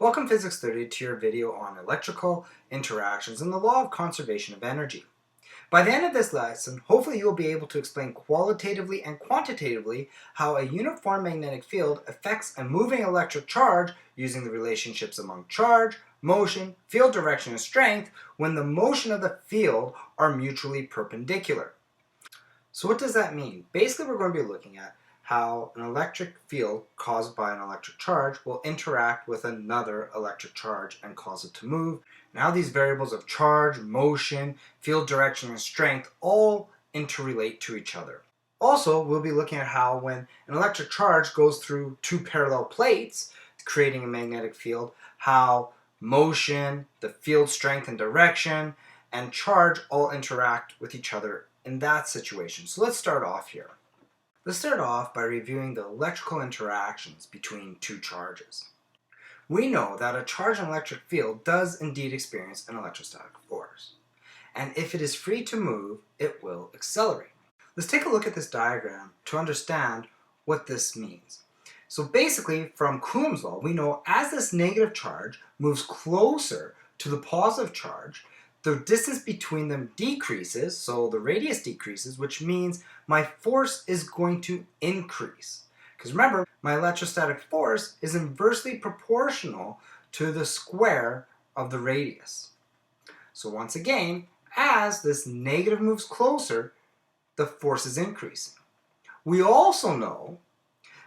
Welcome Physics 30 to your video on electrical interactions and the law of conservation of energy. By the end of this lesson, hopefully you will be able to explain qualitatively and quantitatively how a uniform magnetic field affects a moving electric charge using the relationships among charge, motion, field direction, and strength when the motion of the field are mutually perpendicular. So what does that mean? Basically, we're going to be looking at how an electric field caused by an electric charge will interact with another electric charge and cause it to move, and how these variables of charge, motion, field direction, and strength all interrelate to each other. Also, we'll be looking at how when an electric charge goes through two parallel plates, creating a magnetic field, how motion, the field strength and direction, and charge all interact with each other in that situation. So let's start off here. Let's start off by reviewing the electrical interactions between two charges. We know that a charged electric field does indeed experience an electrostatic force, and if it is free to move, it will accelerate. Let's take a look at this diagram to understand what this means. So basically, from Coulomb's law, we know as this negative charge moves closer to the positive charge, the distance between them decreases, so the radius decreases, which means my force is going to increase. Because remember, my electrostatic force is inversely proportional to the square of the radius. So once again, as this negative moves closer, the force is increasing. We also know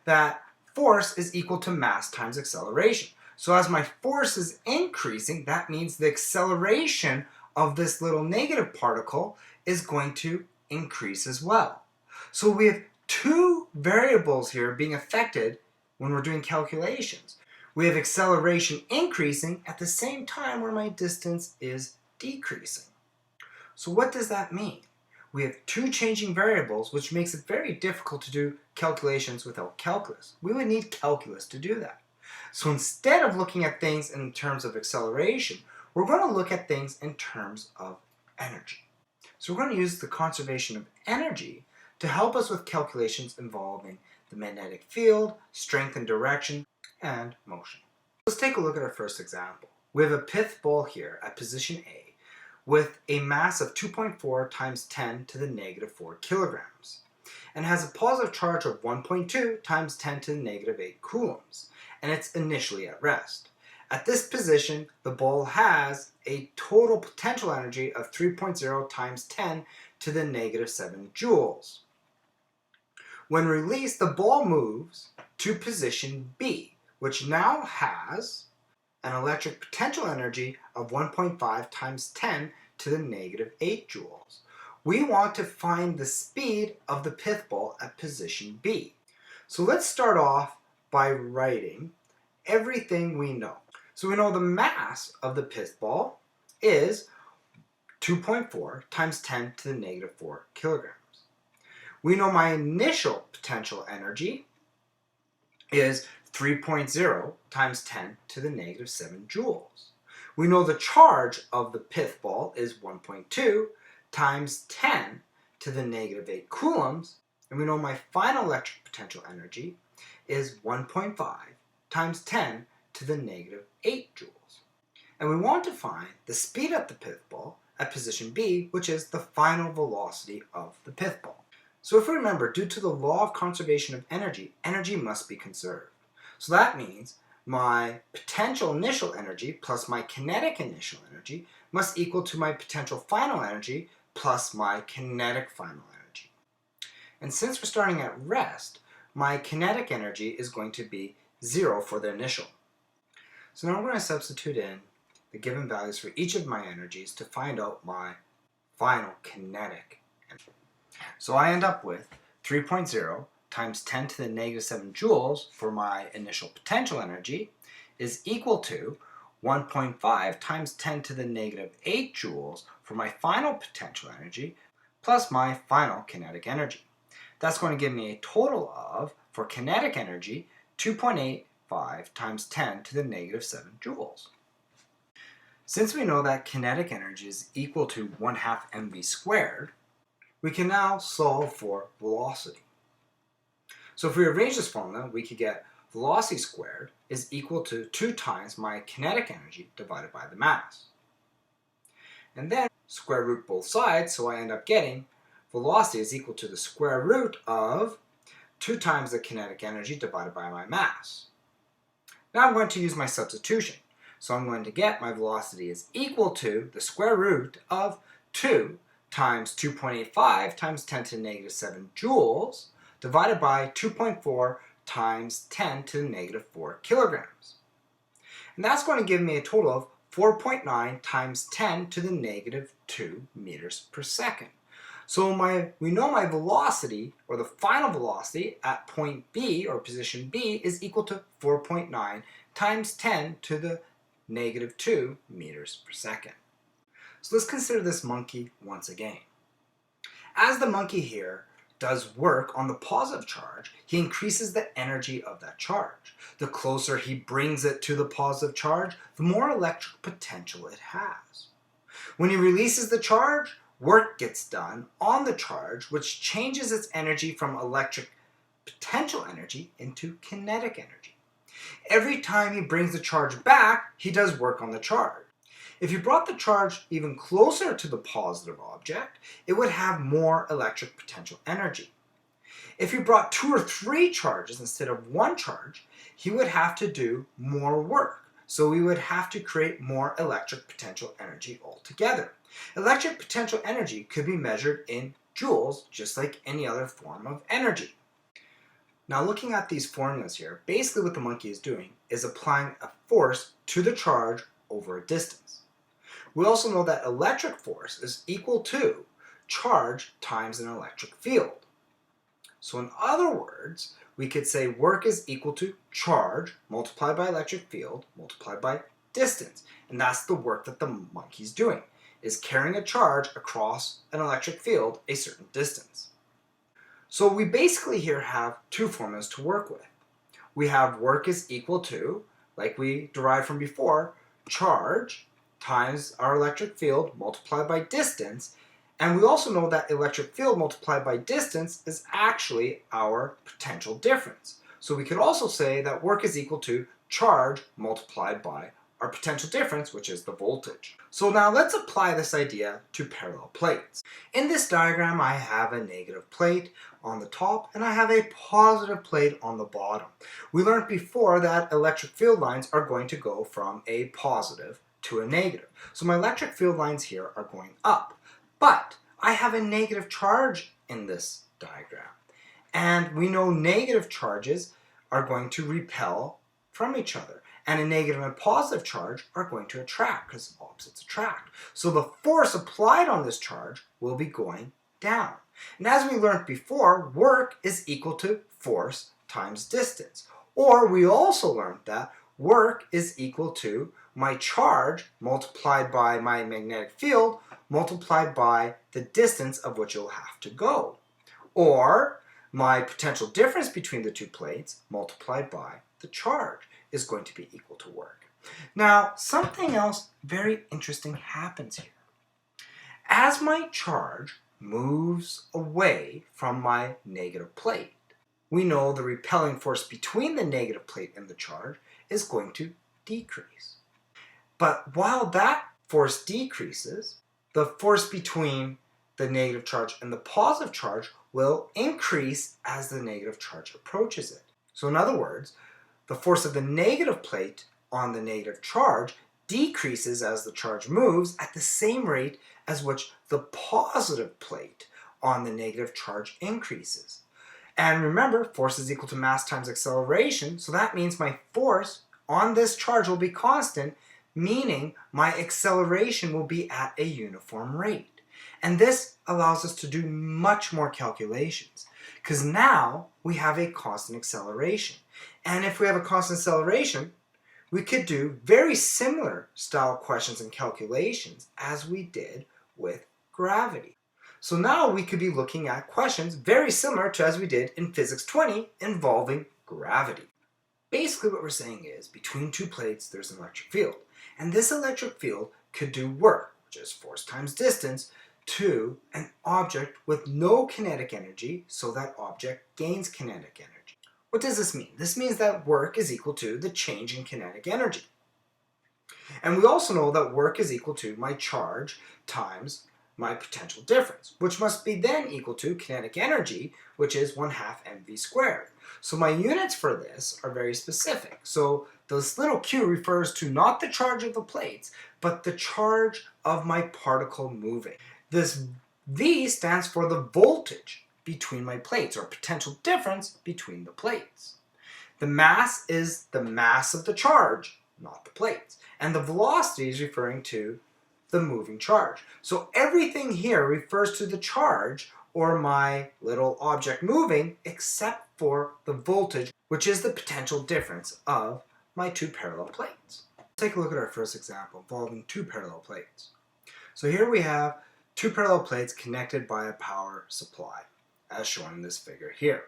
that force is equal to mass times acceleration. So as my force is increasing, that means the acceleration of this little negative particle is going to increase as well. So we have two variables here being affected when we're doing calculations. We have acceleration increasing at the same time where my distance is decreasing. So what does that mean? We have two changing variables, which makes it very difficult to do calculations without calculus. We would need calculus to do that. So instead of looking at things in terms of acceleration, we're going to look at things in terms of energy. So we're going to use the conservation of energy to help us with calculations involving the magnetic field, strength and direction, and motion. Let's take a look at our first example. We have a pith ball here at position A with a mass of 2.4 times 10 to the negative 4 kilograms and has a positive charge of 1.2 times 10 to the negative 8 coulombs, and it's initially at rest. At this position, the ball has a total potential energy of 3.0 times 10 to the negative 7 joules. When released, the ball moves to position B, which now has an electric potential energy of 1.5 times 10 to the negative 8 joules. We want to find the speed of the pith ball at position B. So let's start off by writing everything we know. So we know the mass of the pith ball is 2.4 times 10 to the negative 4 kilograms. We know my initial potential energy is 3.0 times 10 to the negative 7 joules. We know the charge of the pith ball is 1.2 times 10 to the negative 8 coulombs, and we know my final electric potential energy is 1.5 times 10 to the negative 8 joules. And we want to find the speed of the pith ball at position B, which is the final velocity of the pith ball. So if we remember, due to the law of conservation of energy, energy must be conserved. So that means my potential initial energy plus my kinetic initial energy must equal to my potential final energy plus my kinetic final energy. And since we're starting at rest, my kinetic energy is going to be 0 for the initial. So now I'm going to substitute in the given values for each of my energies to find out my final kinetic energy. So I end up with 3.0 times 10 to the negative 7 joules for my initial potential energy is equal to 1.5 times 10 to the negative 8 joules for my final potential energy plus my final kinetic energy. That's going to give me a total of, for kinetic energy, 2.85 times 10 to the negative 7 joules. Since we know that kinetic energy is equal to 1/2 mv squared, we can now solve for velocity. So if we arrange this formula, we could get velocity squared is equal to 2 times my kinetic energy divided by the mass. And then square root both sides, so I end up getting velocity is equal to the square root of 2 times the kinetic energy divided by my mass. Now I'm going to use my substitution. So I'm going to get my velocity is equal to the square root of 2 times 2.85 times 10 to the negative 7 joules divided by 2.4 times 10 to the negative 4 kilograms. And that's going to give me a total of 4.9 times 10 to the negative 2 meters per second. So we know my velocity, or the final velocity at point B, or position B, is equal to 4.9 times 10 to the negative 2 meters per second. So let's consider this monkey once again. As the monkey here does work on the positive charge, he increases the energy of that charge. The closer he brings it to the positive charge, the more electric potential it has. When he releases the charge, work gets done on the charge, which changes its energy from electric potential energy into kinetic energy. Every time he brings the charge back, he does work on the charge. If you brought the charge even closer to the positive object, it would have more electric potential energy. If you brought 2 or 3 charges instead of 1 charge, he would have to do more work. So we would have to create more electric potential energy altogether. Electric potential energy could be measured in joules, just like any other form of energy. Now looking at these formulas here, basically what the monkey is doing is applying a force to the charge over a distance. We also know that electric force is equal to charge times an electric field. So in other words, we could say work is equal to charge multiplied by electric field multiplied by distance. And that's the work that the monkey's doing, is carrying a charge across an electric field a certain distance. So we basically here have 2 formulas to work with. We have work is equal to, like we derived from before, charge times our electric field multiplied by distance. And we also know that electric field multiplied by distance is actually our potential difference. So we could also say that work is equal to charge multiplied by our potential difference, which is the voltage. So now let's apply this idea to parallel plates. In this diagram, I have a negative plate on the top and I have a positive plate on the bottom. We learned before that electric field lines are going to go from a positive to a negative. So my electric field lines here are going up. But I have a negative charge in this diagram. And we know negative charges are going to repel from each other. And a negative and positive charge are going to attract because opposites attract. So the force applied on this charge will be going down. And as we learned before, work is equal to force times distance. Or we also learned that work is equal to my charge multiplied by my magnetic field multiplied by the distance of which you'll have to go. Or my potential difference between the 2 plates multiplied by the charge is going to be equal to work. Now, something else very interesting happens here. As my charge moves away from my negative plate, we know the repelling force between the negative plate and the charge is going to decrease. But while that force decreases, the force between the negative charge and the positive charge will increase as the negative charge approaches it. So in other words, the force of the negative plate on the negative charge decreases as the charge moves at the same rate as which the positive plate on the negative charge increases. And remember, force is equal to mass times acceleration, so that means my force on this charge will be constant, meaning my acceleration will be at a uniform rate. And this allows us to do much more calculations, because now we have a constant acceleration. And if we have a constant acceleration, we could do very similar style questions and calculations as we did with gravity. So now we could be looking at questions very similar to as we did in Physics 20 involving gravity. Basically what we're saying is between 2 plates there's an electric field. And this electric field could do work, which is force times distance, to an object with no kinetic energy, so that object gains kinetic energy. What does this mean? This means that work is equal to the change in kinetic energy. And we also know that work is equal to my charge times my potential difference, which must be then equal to kinetic energy, which is 1/2 mv squared. So my units for this are very specific. So this little q refers to not the charge of the plates, but the charge of my particle moving. This V stands for the voltage between my plates, or potential difference between the plates. The mass is the mass of the charge, not the plates. And the velocity is referring to the moving charge. So everything here refers to the charge, or my little object moving, except for the voltage, which is the potential difference of my two parallel plates. Let's take a look at our first example involving two parallel plates. So here we have two parallel plates connected by a power supply, as shown in this figure here.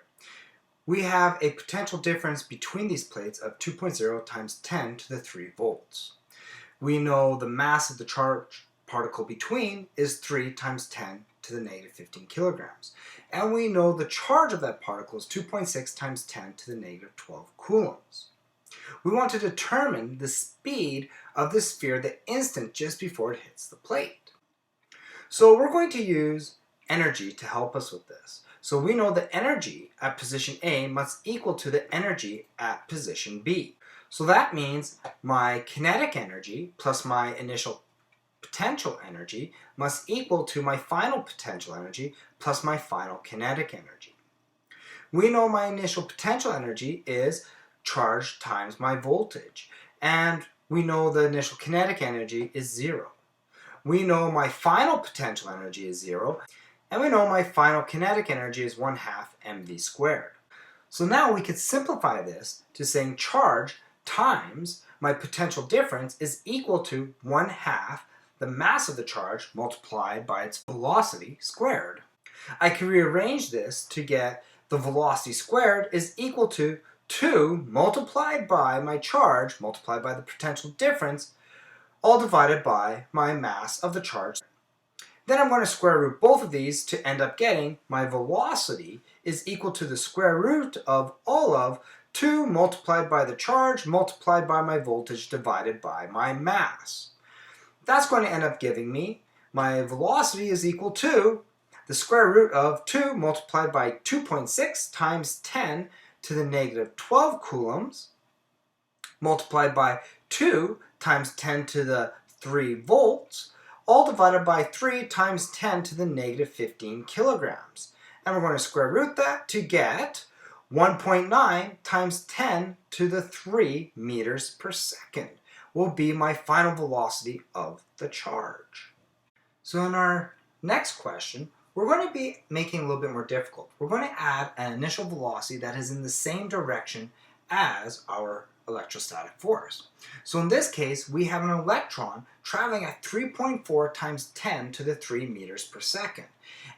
We have a potential difference between these plates of 2.0 times 10 to the 3 volts. We know the mass of the charge particle between is 3 times 10 to the negative 15 kilograms. And we know the charge of that particle is 2.6 times 10 to the negative 12 coulombs. We want to determine the speed of the sphere the instant just before it hits the plate. So we're going to use energy to help us with this. So we know the energy at position A must equal to the energy at position B. So that means my kinetic energy plus my initial potential energy must equal to my final potential energy plus my final kinetic energy. We know my initial potential energy is charge times my voltage, and we know the initial kinetic energy is 0. We know my final potential energy is 0, and we know my final kinetic energy is 1/2 mv squared. So now we could simplify this to saying charge times my potential difference is equal to 1/2 the mass of the charge multiplied by its velocity squared. I can rearrange this to get the velocity squared is equal to 2 multiplied by my charge multiplied by the potential difference, all divided by my mass of the charge. Then I'm going to square root both of these to end up getting my velocity is equal to the square root of all of 2 multiplied by the charge multiplied by my voltage divided by my mass. That's going to end up giving me my velocity is equal to the square root of 2 multiplied by 2.6 times 10 to the negative 12 coulombs multiplied by 2 times 10 to the 3 volts, all divided by 3 times 10 to the negative 15 kilograms. And we're going to square root that to get 1.9 times 10 to the 3 meters per second will be my final velocity of the charge. So in our next question, we're going to be making it a little bit more difficult. We're going to add an initial velocity that is in the same direction as our electrostatic force. So in this case, we have an electron traveling at 3.4 times 10 to the 3 meters per second.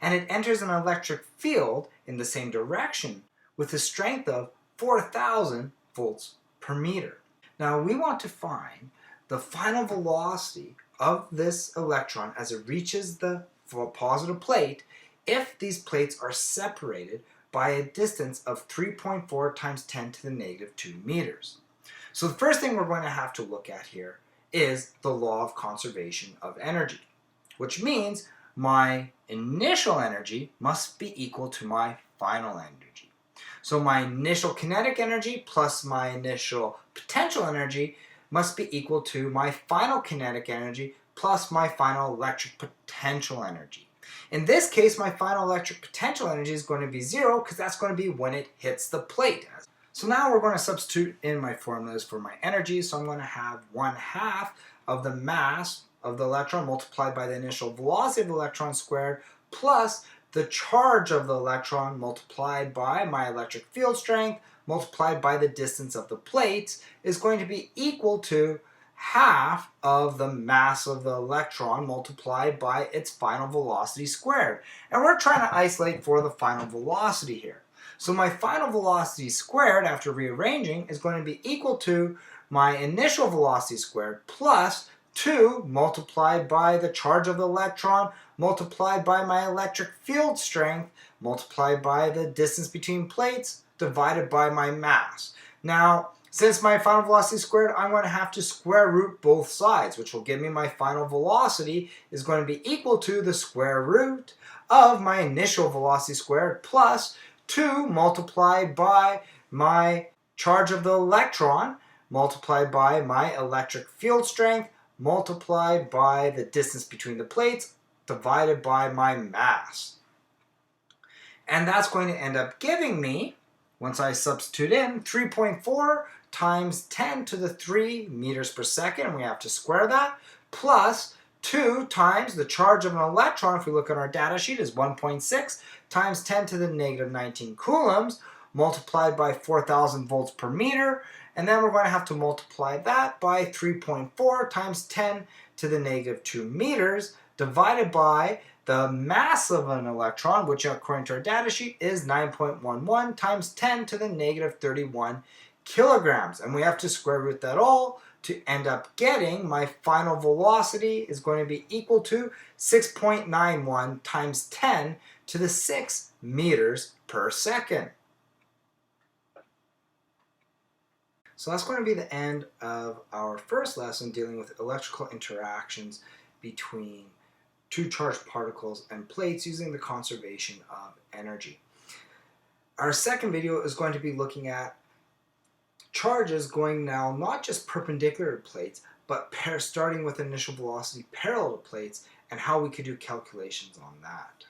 And it enters an electric field in the same direction with a strength of 4,000 volts per meter. Now we want to find the final velocity of this electron as it reaches the positive plate if these plates are separated by a distance of 3.4 times 10 to the negative 2 meters. So the first thing we're going to have to look at here is the law of conservation of energy, which means my initial energy must be equal to my final energy. So my initial kinetic energy plus my initial potential energy must be equal to my final kinetic energy plus my final electric potential energy. In this case, my final electric potential energy is going to be 0 because that's going to be when it hits the plate. So now we're going to substitute in my formulas for my energy. So I'm going to have 1/2 of the mass of the electron multiplied by the initial velocity of the electron squared plus the charge of the electron multiplied by my electric field strength multiplied by the distance of the plates is going to be equal to 1/2 of the mass of the electron multiplied by its final velocity squared. And we're trying to isolate for the final velocity here. So my final velocity squared after rearranging is going to be equal to my initial velocity squared plus 2 multiplied by the charge of the electron multiplied by my electric field strength multiplied by the distance between plates divided by my mass. Now, since my final velocity is squared, I'm going to have to square root both sides, which will give me my final velocity is going to be equal to the square root of my initial velocity squared plus 2 multiplied by my charge of the electron multiplied by my electric field strength multiplied by the distance between the plates divided by my mass. And that's going to end up giving me, once I substitute in, 3.4 times 10 to the 3 meters per second, and we have to square that, plus 2 times the charge of an electron, if we look at our data sheet, is 1.6 times 10 to the negative 19 coulombs, multiplied by 4,000 volts per meter, and then we're going to have to multiply that by 3.4 times 10 to the negative 2 meters, divided by the mass of an electron, which according to our data sheet is 9.11 times 10 to the negative 31 kilograms. And we have to square root that all to end up getting my final velocity is going to be equal to 6.91 times 10 to the 6 meters per second. So that's going to be the end of our first lesson dealing with electrical interactions between two charged particles and plates using the conservation of energy. Our second video is going to be looking at charges going now not just perpendicular to plates, but starting with initial velocity parallel to plates and how we could do calculations on that.